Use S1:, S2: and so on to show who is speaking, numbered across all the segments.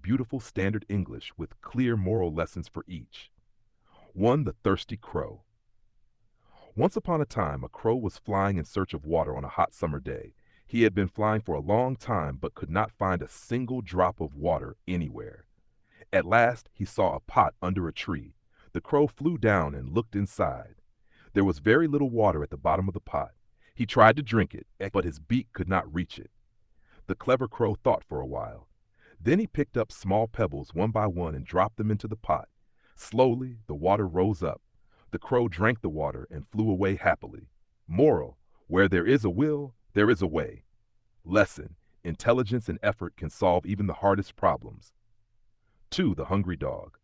S1: beautiful standard English with clear moral lessons for each. 1. The Thirsty Crow. Once upon a time, a crow was flying in search of water on a hot summer day. He had been flying for a long time but could not find a single drop of water anywhere. At last, he saw a pot under a tree. The crow flew down and looked inside. There was very little water at the bottom of the pot. He tried to drink it, but his beak could not reach it. The clever crow thought for a while. Then he picked up small pebbles one by one and dropped them into the pot. Slowly, the water rose up. The crow drank the water and flew away happily. Moral: where there is a will, there is a way. Lesson: intelligence and effort can solve even the hardest problems. 2. The Hungry Dog.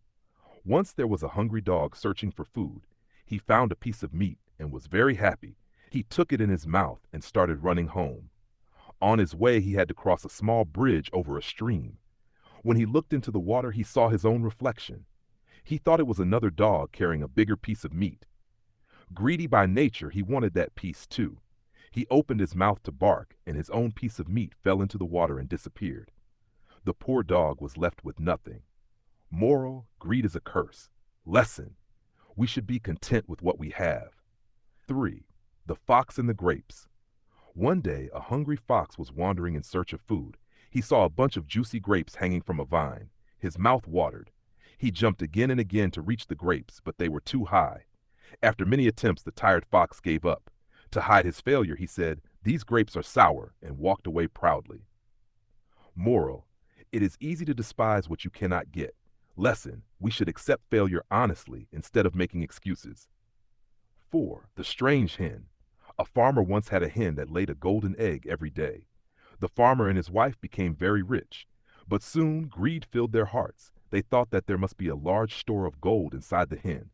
S1: Once there was a hungry dog searching for food. He found a piece of meat and was very happy. He took it in his mouth and started running home. On his way, he had to cross a small bridge over a stream. When he looked into the water, he saw his own reflection. He thought it was another dog carrying a bigger piece of meat. Greedy by nature, he wanted that piece too. He opened his mouth to bark, and his own piece of meat fell into the water and disappeared. The poor dog was left with nothing. Moral: greed is a curse. Lesson: we should be content with what we have. 3. The Fox and the Grapes. One day, a hungry fox was wandering in search of food. He saw a bunch of juicy grapes hanging from a vine. His mouth watered. He jumped again and again to reach the grapes, but they were too high. After many attempts, the tired fox gave up. To hide his failure, he said, "These grapes are sour," and walked away proudly. Moral: it is easy to despise what you cannot get. Lesson: we should accept failure honestly instead of making excuses. 4. The Strange Hen. A farmer once had a hen that laid a golden egg every day. The farmer and his wife became very rich, but soon greed filled their hearts. They thought that there must be a large store of gold inside the hen.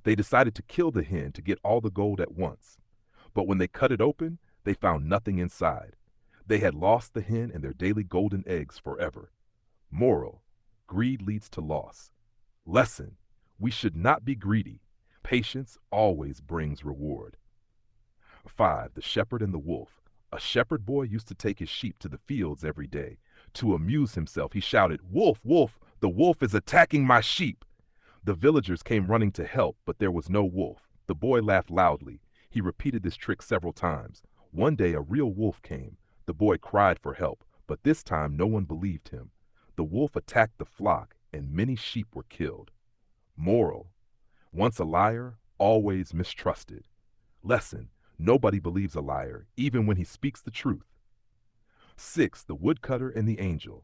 S1: They decided to kill the hen to get all the gold at once. But when they cut it open, they found nothing inside. They had lost the hen and their daily golden eggs forever. Moral: greed leads to loss. Lesson: we should not be greedy. Patience always brings reward. 5. The Shepherd and the Wolf. A shepherd boy used to take his sheep to the fields every day. To amuse himself, he shouted, "Wolf, wolf, the wolf is attacking my sheep." The villagers came running to help, but there was no wolf. The boy laughed loudly. He repeated this trick several times. One day a real wolf came. The boy cried for help, but this time no one believed him. The wolf attacked the flock, and many sheep were killed. Moral: once a liar, always mistrusted. Lesson: nobody believes a liar, even when he speaks the truth. 6. The Woodcutter and the Angel.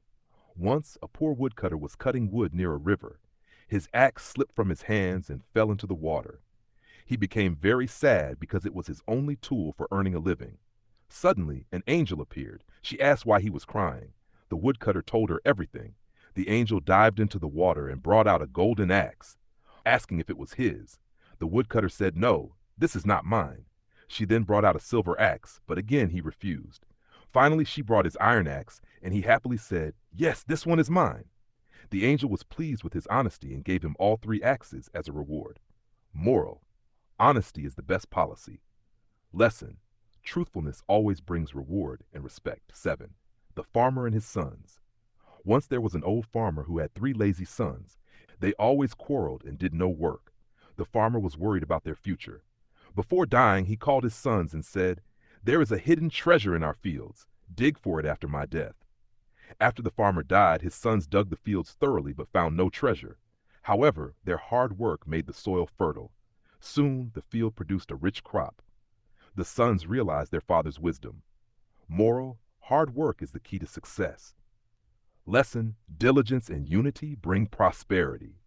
S1: Once a poor woodcutter was cutting wood near a river. His axe slipped from his hands and fell into the water. He became very sad because it was his only tool for earning a living. Suddenly, an angel appeared. She asked why he was crying. The woodcutter told her everything. The angel dived into the water and brought out a golden axe, asking if it was his. The woodcutter said, "No, this is not mine." She then brought out a silver axe, but again he refused. Finally, she brought his iron axe, and he happily said, "Yes, this one is mine." The angel was pleased with his honesty and gave him all 3 axes as a reward. Moral: honesty is the best policy. Lesson: truthfulness always brings reward and respect. 7. The Farmer and His Sons. Once there was an old farmer who had 3 lazy sons. They always quarreled and did no work. The farmer was worried about their future. Before dying, he called his sons and said, "There is a hidden treasure in our fields. Dig for it after my death." After the farmer died, his sons dug the fields thoroughly but found no treasure. However, their hard work made the soil fertile. Soon, the field produced a rich crop. The sons realized their father's wisdom. Moral: hard work is the key to success. Lesson: diligence and unity bring prosperity.